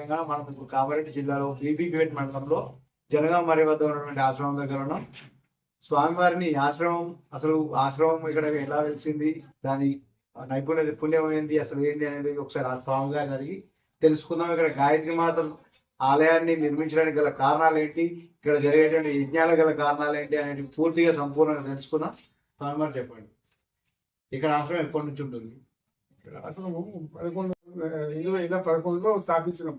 భాగంగా మనం ఇప్పుడు కామారెడ్డి జిల్లాలో బీబీపేట మండలంలో జనగాం మరి వద్ద ఉన్నటువంటి ఆశ్రమం దగ్గర ఉన్నాం. స్వామివారిని ఆశ్రమం ఇక్కడ ఎలా వెలిసింది, దాని నైపుణ్య పుణ్యం ఏంది, అసలు ఏంది అనేది ఒకసారి ఆ స్వామి గారిని అడిగి తెలుసుకుందాం. ఇక్కడ గాయత్రి మాత ఆలయాన్ని నిర్మించడానికి గల కారణాలు ఏంటి, ఇక్కడ జరిగేటువంటి యజ్ఞాలకు గల కారణాలు ఏంటి అనేది పూర్తిగా సంపూర్ణంగా తెలుసుకుందాం. స్వామివారు చెప్పండి, ఇక్కడ ఆశ్రమం ఎప్పటి నుంచి ఉంటుంది? ఆశ్రమం 2011లో స్థాపించినాం.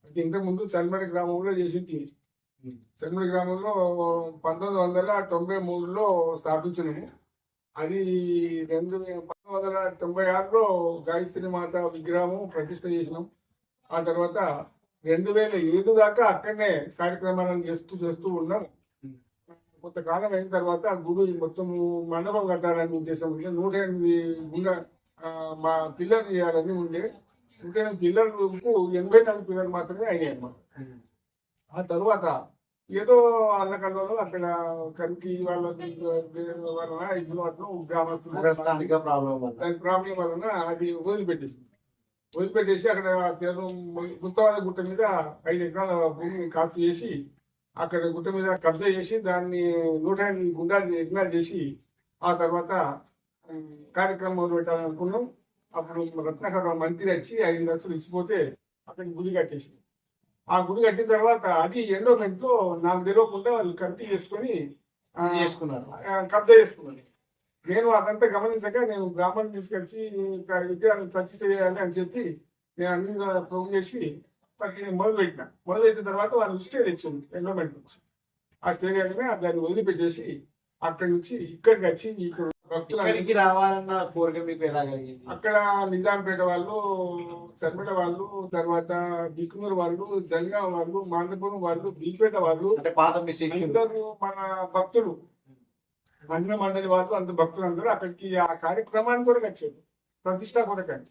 అంటే ఇంతకుముందు చల్మడి గ్రామంలో చేసింది. చల్మడి గ్రామంలో 1993లో స్థాపించినాము. అది 1996లో గాయత్రి మాత విగ్రహం ప్రతిష్ట చేసినాం. ఆ తర్వాత 2007 దాకా అక్కడనే కార్యక్రమాలను చేస్తూ ఉన్నాం. కొంతకాలం అయిన తర్వాత గుడి మొత్తం మండపం కట్టాలని ఉద్దేశం ఉంటే 108 గుండె మా పిల్లలు చేయాలని ఉండే. 108 పిల్లలకు 84 పిల్లలు మాత్రమే అయినాయి అన్నమాట. ఆ తర్వాత ఏదో అల్లకల్లో అక్కడ కరికి వాళ్ళ వలన ఇంట్లో గ్రామస్తులు ప్రాబ్లం వలన అది వదిలిపెట్టేసి అక్కడ ముస్తవాద గుట్ట మీద 5 ఎకరాల భూమిని కాపు చేసి అక్కడ గుట్ట మీద కబ్జా చేసి దాన్ని 108 గుండాలు యజ్ఞాలు చేసి ఆ తర్వాత కార్యక్రమం మొదలు పెట్టాలనుకున్నాం. అప్పుడు రత్నాకర్ మంత్రి వచ్చి 5 లక్షలు ఇచ్చిపోతే అక్కడికి గుడి కట్టేసి, ఆ గుడి కట్టిన తర్వాత అది ఎండోమెంట్ లో నాకు తెలియకుండా వాళ్ళు కమిటీ చేసుకొని కబ్జా చేసుకున్నారు. నేను అదంతా గమనించక నేను బ్రాహ్మణ్ తీసుకొచ్చి విగ్రహాన్ని ప్రతిష్ట చేయాలి అని చెప్పి నేను అన్ని ప్రోగ్ చేసి మొదలుపెట్టిన తర్వాత వాళ్ళు స్టే తెచ్చింది ఎండోమెంట్ నుంచి. ఆ స్టే దాన్ని వదిలిపెట్టేసి అక్కడి నుంచి ఇక్కడికి వచ్చి ఇక్కడ భక్తులకి రావాలన్న కోరిక మీకు ఎలా కలిగింది? అక్కడ నిజాంపేట వాళ్ళు, చర్మడ వాళ్ళు, తర్వాత బిక్కునూరు వాళ్ళు, జంగా వాళ్ళు, మాందపురం వాళ్ళు, బీపేట వాళ్ళు, అందరూ మన భక్తులు, మహిళ మండలి వాళ్ళు, అంత భక్తులు అందరూ అక్కడికి ఆ కార్యక్రమాన్ని కొరకు వచ్చారు, ప్రతిష్టా కొరకని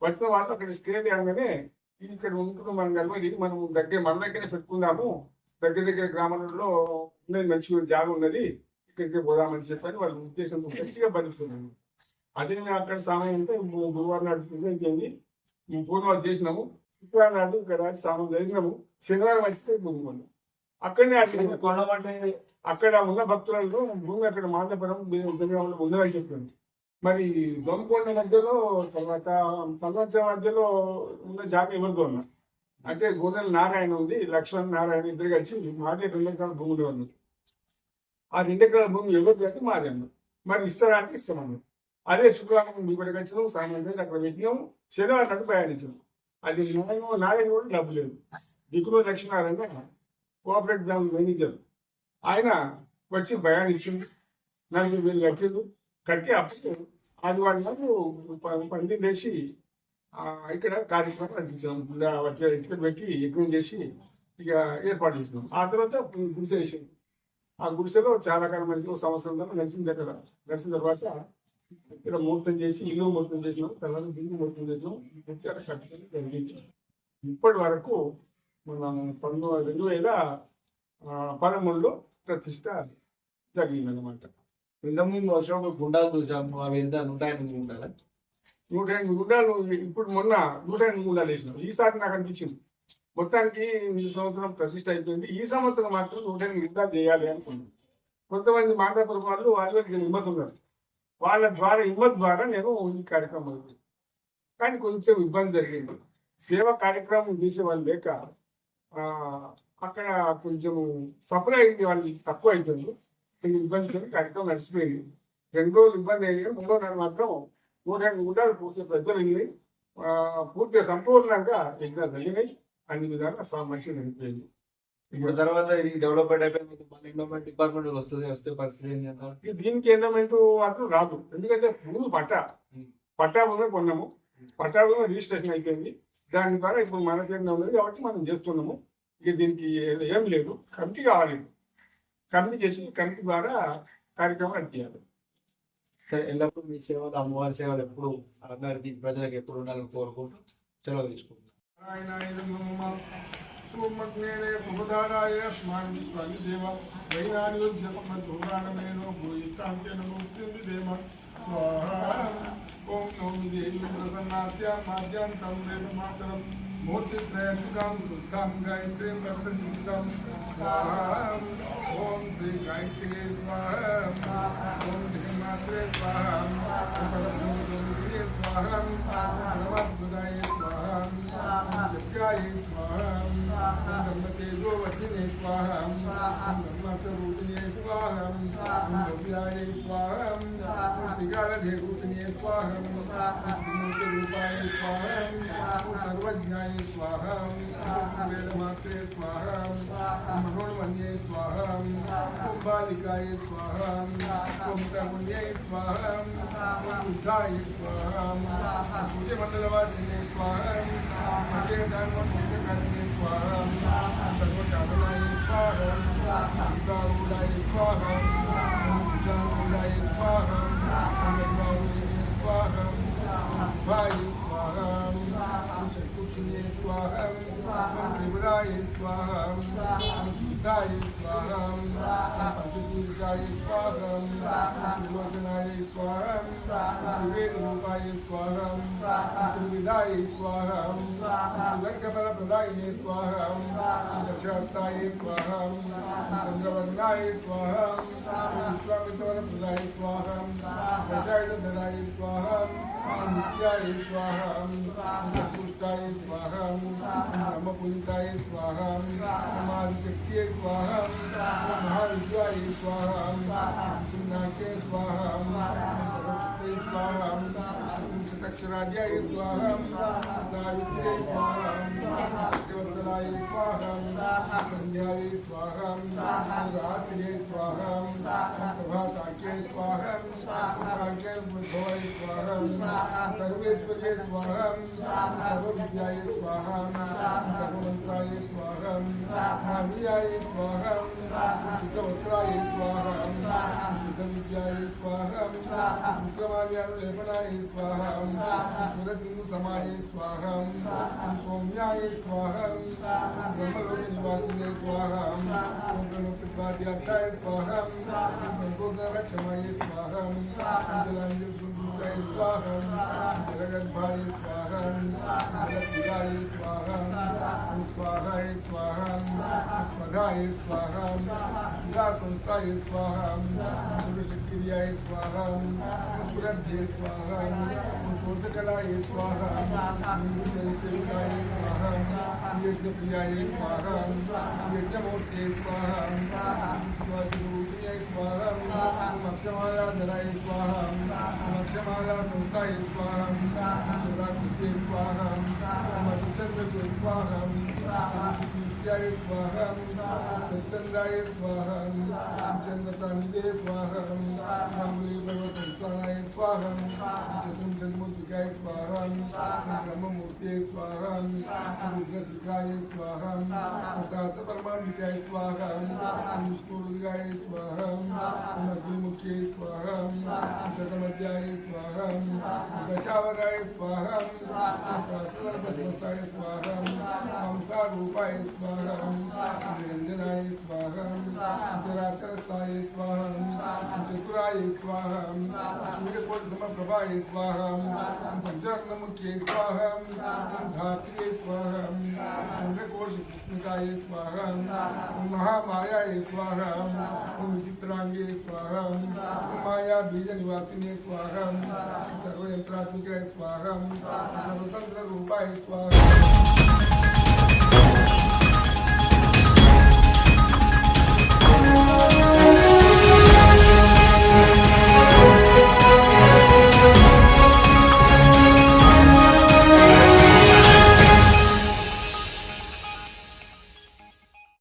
వచ్చిన వాళ్ళు అక్కడ స్టే చేయగానే ఇది ఇక్కడ ఉంటున్నాం మనం కలిపి మనం మన దగ్గరే పెట్టుకుందాము, దగ్గర గ్రామంలో ఉన్నది మంచిగా జాగా ఉన్నది, ఇక్కడికి పోదామని చెప్పని వాళ్ళ ఉద్దేశంతో గట్టిగా భరిస్తున్నాము. అదే అక్కడ సమయం అంటే గురువారం నాడు అయిపోయింది, పూర్ణవారం చేసినాము, శుక్రవారం నాడు ఇక్కడ స్నానం జరిగినాము, శనివారం వస్తే భూమి అక్కడనే అక్కడ ఉన్న భక్తులలో భూమి అక్కడ మాందపురం ఉందని చెప్పింది. మరి దొంకొండ మధ్యలో తర్వాత పల్వంచం మధ్యలో ఉన్న జాగా ఎవరితో ఉన్నా అంటే గోనెల నారాయణ ఉంది, లక్ష్మణ్ నారాయణ ఇద్దరు కలిసి మాదే 2 ఎకరాల భూమిలో ఉన్నది. ఆ 2 ఎకరాల భూమి ఎవరికి అంటే మాదే అన్నారు. మరి ఇస్తారా అంటే ఇస్తామన్నారు. అదే శుక్రవారం ఇక్కడికి వచ్చినాం, సాయంత్రం అక్కడ పెట్టినాం, శనివారం నాడు ప్రయాణించాం. అది నారాయణ కూడా డబ్బు లేదు. దిక్కులో లక్ష్మీనారాయణ కోఆపరేటివ్ బ్యాంక్ మేనేజర్ ఆయన వచ్చి ప్రయాణించింది. 40,000 కట్టి అప్పు ఆదివారం నాడు పంది వేసి ఇక్కడ కార్యక్రమం నడిపించాం. ఇక్కడ పెట్టి యజ్ఞం చేసి ఇక ఏర్పాటు చేసినాం. ఆ తర్వాత గుడిసె వేసాం. ఆ గుడిసెలో చాలా కాలం మనిషి 1 సంవత్సరం దాకా నడిచిన తర్వాత ఇక్కడ ముహూర్తం చేసి ఇల్లు ముహూర్తం చేసినాం, తర్వాత బిల్లు ముహూర్తం చేసినాం, కట్టుకొని జరిగింది. ఇప్పటి వరకు మనం 2013లో ప్రతిష్ట జరిగిందనమాట. ఇంతకుముందు వర్షం గుండాలు చూసాము, అవి ఎంత 108 గుండాలు 108 గుండాలు ఇప్పుడు మొన్న 108 గుండాలు వేసినాం. ఈసారి నాకు అనిపించింది మొత్తానికి ఈ సంవత్సరం ప్రతిష్ట అయిపోయింది, ఈ సంవత్సరం మాత్రం 108 గుండాలు చేయాలి అనుకున్నాను. కొంతమంది మాందాపురం వాళ్ళు హిమ్మత్ ఉన్నారు, వాళ్ళ హిమ్మత్ ద్వారా నేను ఈ కార్యక్రమం అవుతుంది. కానీ కొంచెం ఇబ్బంది జరిగింది. సేవా కార్యక్రమం చేసే వాళ్ళు లేక అక్కడ కొంచెం సఫర్ అయింది, వాళ్ళు తక్కువ అవుతుంది, ఇబ్బంది కార్యక్రమం నడిచిపోయింది. 2 రోజులు ఇబ్బంది అయ్యింది. 3వ నాడు మాత్రం 108 గుండాలు పూర్తిగా పెద్దలు వెళ్ళినాయి, పూర్తిగా సంపూర్ణంగా ఎగ్జామ్ జరిగినాయి. అన్ని విధాలుగా మంచిగా నడిపోయింది. ఇప్పుడు తర్వాత ఇది డెవలప్మెంట్ అయిపోయింది, ఎండోమెంట్ డిపార్ట్మెంట్ వస్తే పరిస్థితి ఏంటి? దీనికి ఎండోమెంట్ మాత్రం రాదు, ఎందుకంటే భూమి పట్టా భూమి కొన్నాము, పట్టా భూమి రిజిస్ట్రేషన్ అయిపోయింది. దాని ద్వారా ఇప్పుడు మన చేతిలో ఉన్నది కాబట్టి మనం చేస్తున్నాము. ఇక దీనికి ఏం లేదు, కమిటీ కావాలి, కమిటీ చేసి కమిటీ ద్వారా కార్యక్రమం నడిపించాలి. ఎల్లప్పుడూ మీ సేవలు, అమ్మవారి సేవలు ఎప్పుడు అందరికీ ప్రజలకు ఎప్పుడు ఉండాలని కోరుకుంటూ సెలవు తీసుకుంటాం. ఓం నమో దేవి ప్రసన్నాస్య మాధ్యాంతం వేద మాతరం मूर्तित्रयंतुकं शुद्धं गायत्रीं रत्नयुक्तं स्वाहाम् ॐ श्री गायत्र्यै स्वाहा ॐ श्रीमात्रे स्वाहा ॐ परब्रह्मज्योतिर्ये स्वाहा परमात्मदाय स्वाहा यज्ञाय स्वाहा ॐ धर्मतेजोवतिने स्वाहा ॐ धर्मस्वरूपिणे स्वाहा ॐ भव्याय स्वाहा ॐ त्रिकालधेरूपिणे स्वाहा ॐ त्रिमूर्तिरूपाय स्वाहा ॐ सर्वज्ञाय स्वाहा ॐ वेदमात्रे स्वाहा ॐ मनोन्मन्ये स्वाहा ॐ बालिकाय स्वाहा ॐ कर्मण्ये स्वाहा ॐ बुद्धाय स्वाहा ॐ सूर्यमण्डलवासिने स्वाहा ॐ देवदानवपूजकारिणे स्वाहा ॐ सर्वकामनाय स्वाहा ॐ सारूढाय स्वाहा ॐ सुजारूढाय स्वाहा ॐ गङ्गारूढे स्वाहा ॐ शुभाय स्वाहा ॐ चतुर्षिणे स्वाहा ॐ त्रिपुराय स्वाहा ॐ शुद्धाय स्वाहा ॐ पंचतीर्थाय स्वाहा ॐ त्रिलोचनाय स्वाहा ॐ त्रिवेदरूपाय स्वाहा ॐ त्रिविधाय स्वाहा ॐ लङ्कफलप्रदायिने स्वाहा ॐ दशहस्ताय स्वाहा ॐ चन्द्रवर्णाय स्वाहा ॐ विश्वामित्रवरप्रदाय स्वाहा ॐ दशायुधराय स्वाहा ॐ नित्याय स्वाहा ॐ चतुष्टाय स्वाहा ॐ ब्रह्मपुरिताय स्वाहा ॐ आदिशक्त्यै स्वाहा ॐ महाविद्याय स्वाहा ॐ चिन्नाट्ये स्वाहा ॐ सरस्वत्यै स्वाहा ॐ शतक्षराज्याय स्वाहा ॐ सावित्र्यै स्वाहा ॐ सत्यवत्सलाय स्वाहा ॐ सन्ध्यायै स्वाहा ॐ रात्र्यै स्वाहा ॐ प्रभाताख्यै स्वाहा ॐ काङ्क्षैर्भवाय स्वाहा ॐ सर्वेश्वर्यै स्वाहा ॐ सर्वविद्याय स्वाहा ॐ सर्वमन्त्राय स्वाहा ॐ महावीराय स्वाहा ॐ शुद्धवस्त्राय स्वाहा ॐ शुद्धविद्याय स्वाहा ॐ शुक्रमाल्यानुलेपनाय स्वाहा ॐ सुरसिंधुसमाय स्वाहा ॐ सौम्याय स्वाहा ॐ ब्रह्मलोकनिवासिने स्वाहा ॐ प्रणोत्पाद्यार्थाय स्वाहा ॐ संकोचनरक्षमाय स्वाहा ॐ जलाञ्जलसुन्दराय स्वाहा ॐ जगद्भाय स्वाहा ॐ जगद्विदाय स्वाहा ॐ स्वाहाय स्वाहा ॐ स्वधाय स्वाहा ॐ विलासंस्थाय स्वाहा ॐ सुरशक्तिर्याय स्वाहा ॐ सुरभ्ये स्वाहा ॐ शोधकलाय स्वाहा ॐ सेविकाय स्वाहा ॐ यज्ञप्रियाय स्वाहा ॐ यज्ञमूर्ते स्वाहा ॐ स्वादिरूपिणे स्वाहा ॐ अक्षमालाधराय स्वाहा ॐ अक्षमाला संस्थाय स्वाहा ॐ शिवरात्रिते स्वाहा ॐ अतिचन्द्रसे स्वाहा ॐ नित्याय स्वाहा ॐ सच्चन्दाय स्वाहा ॐ चन्द्रतानिधे स्वाहा ॐ माङ्गल्यपर्वसंस्थानाय स्वाहा ॐ चतुर्जन्मोत्थिकाय स्वाहा ॐ ब्रह्ममूर्ते स्वाहा ॐ रुद्रशिखाय स्वाहा ॐ सहस्रपरमाण्डिकाय स्वाहा ॐ विष्णुरुद्राय स्वाहा ॐ अग्निमुख्ये स्वाहा ॐ शतमध्याय स्वाहा ॐ दशावराय स्वाहा ॐ सहस्रपद्मसाय स्वाहा ॐ हंसारूपाय स्वाहा ॐ निरञ्जनाय स्वाहा ॐ चराचरस्थाय स्वाहा ॐ चतुराय स्वाहा ॐ सूर्यकोटिसमप्रभाय स्वाहा ॐ पञ्चाग्नमुख्ये स्वाहा ॐ धात्र्ये स्वाहा ॐ चन्द्रकोटिपुष्पिताय स्वाहा ॐ महामायाय स्वाहा ॐ विचित्रांगे स्वाहा ॐ माया बीजनिवासिने स्वाहा ॐ सर्वयन्त्रात्मिकाय स्वाहा ॐ सर्वतन्त्ररूपाय स्वाहा